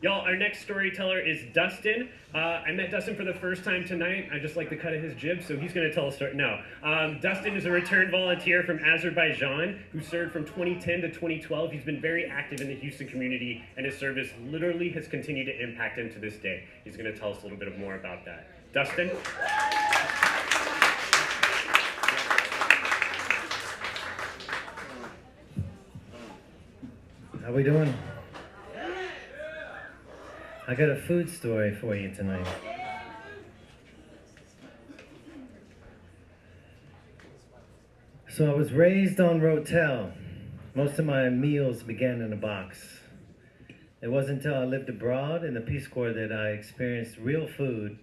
Y'all, our next storyteller is Dustin. I met Dustin for the first time tonight. I just like the cut of his jib, so he's going to tell a story. No. Dustin is a returned volunteer from Azerbaijan who served from 2010 to 2012. He's been very active in the Houston community, and his service literally has continued to impact him to this day. He's going to tell us a little bit more about that. Dustin? How we doing? I got a food story for you tonight. So I was raised on Rotel. Most of my meals began in a box. It wasn't until I lived abroad in the Peace Corps that I experienced real food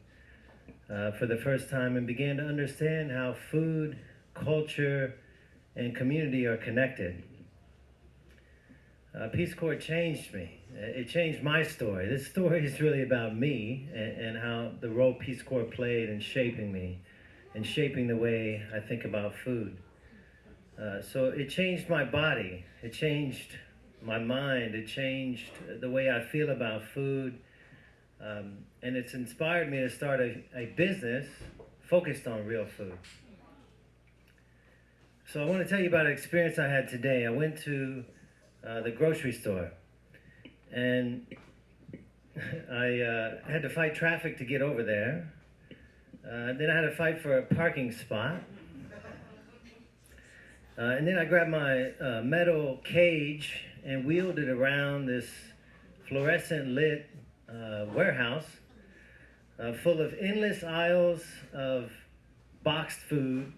for the first time and began to understand how food, culture, and community are connected. Peace Corps changed me. It changed my story. This story is really about me and how the role Peace Corps played in shaping me and shaping the way I think about food. So it changed my body. It changed my mind. It changed the way I feel about food. And it's inspired me to start a business focused on real food. So I want to tell you about an experience I had today. I went to the grocery store, and I had to fight traffic to get over there. Then I had to fight for a parking spot. And then I grabbed my metal cage and wheeled it around this fluorescent lit warehouse full of endless aisles of boxed food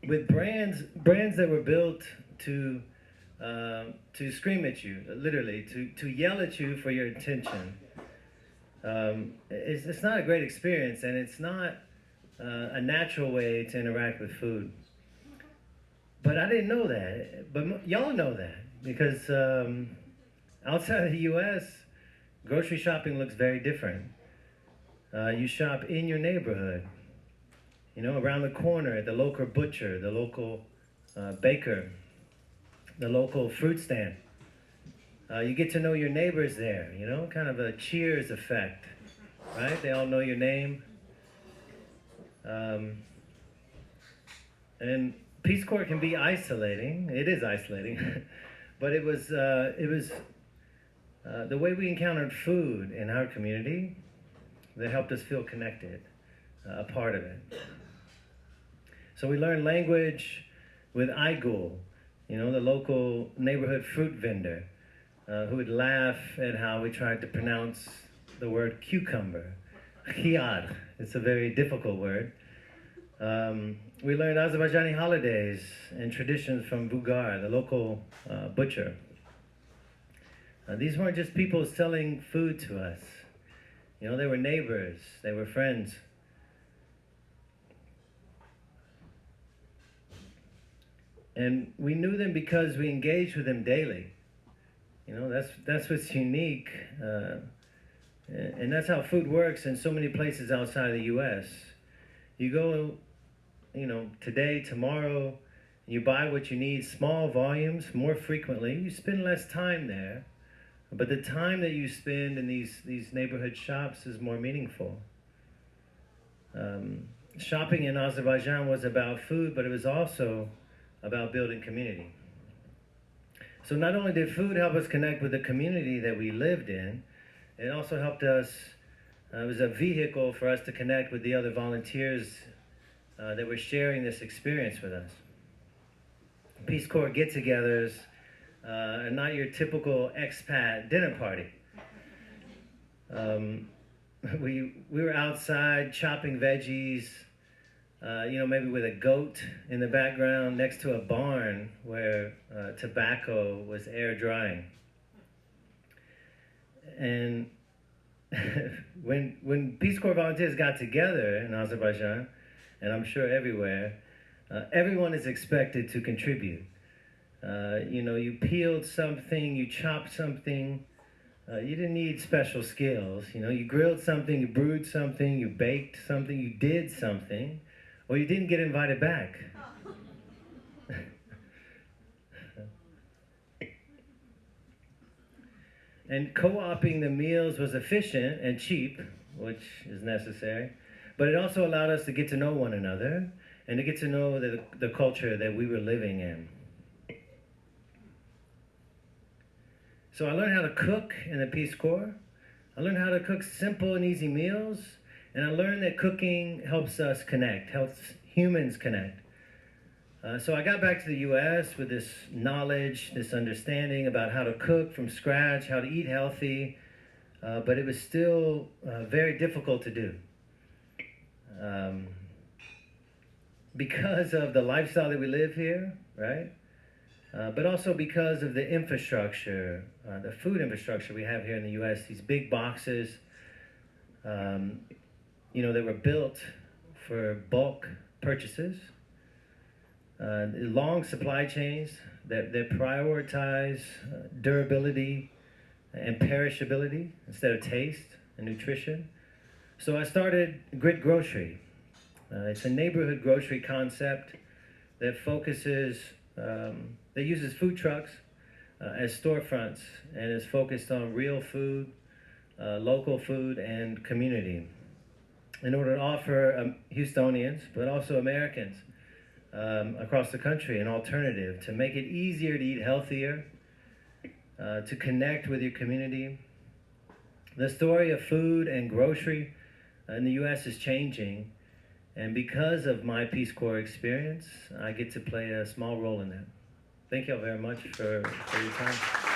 with brands that were built to scream at you, literally, to yell at you for your attention. It's not a great experience, and it's not a natural way to interact with food. But I didn't know that. But y'all know that, because outside of the U.S., grocery shopping looks very different. You shop in your neighborhood, around the corner at the local butcher, the local baker, the local fruit stand. You get to know your neighbors there, kind of a Cheers effect, right? They all know your name. And Peace Corps can be isolating. It is isolating, but it was the way we encountered food in our community that helped us feel connected, a part of it. So we learned language with Igul, the local neighborhood fruit vendor, who would laugh at how we tried to pronounce the word cucumber. Khiyar. It's a very difficult word. We learned Azerbaijani holidays and traditions from Bugar, the local butcher. These weren't just people selling food to us. They were neighbors, they were friends. And we knew them because we engaged with them daily. That's what's unique. And that's how food works in so many places outside of the U.S. You go, today, tomorrow, you buy what you need, small volumes, more frequently. You spend less time there. But the time that you spend in these neighborhood shops is more meaningful. Shopping in Azerbaijan was about food, but it was also about building community. So not only did food help us connect with the community that we lived in, it also helped us, it was a vehicle for us to connect with the other volunteers that were sharing this experience with us. Peace Corps get-togethers are not your typical expat dinner party. We were outside chopping veggies, maybe with a goat in the background next to a barn where tobacco was air drying. And when Peace Corps volunteers got together in Azerbaijan, and I'm sure everywhere, everyone is expected to contribute. You peeled something, you chopped something. You didn't need special skills. You grilled something, you brewed something, you baked something, you did something, or you didn't get invited back. And co-oping the meals was efficient and cheap, which is necessary, but it also allowed us to get to know one another and to get to know the culture that we were living in. So I learned how to cook in the Peace Corps. I learned how to cook simple and easy meals, and I learned that cooking helps us connect, helps humans connect. So I got back to the U.S. with this knowledge, this understanding about how to cook from scratch, how to eat healthy, but it was still very difficult to do. Because of the lifestyle that we live here, right? But also because of the infrastructure, the food infrastructure we have here in the U.S., these big boxes, they were built for bulk purchases. Long supply chains that prioritize durability and perishability instead of taste and nutrition. So I started Grit Grocery. It's a neighborhood grocery concept that focuses, that uses food trucks as storefronts and is focused on real food, local food, and community in order to offer Houstonians, but also Americans, across the country an alternative to make it easier to eat healthier, to connect with your community. The story of food and grocery in the U.S. is changing, and because of my Peace Corps experience, I get to play a small role in that. Thank you all very much for your time.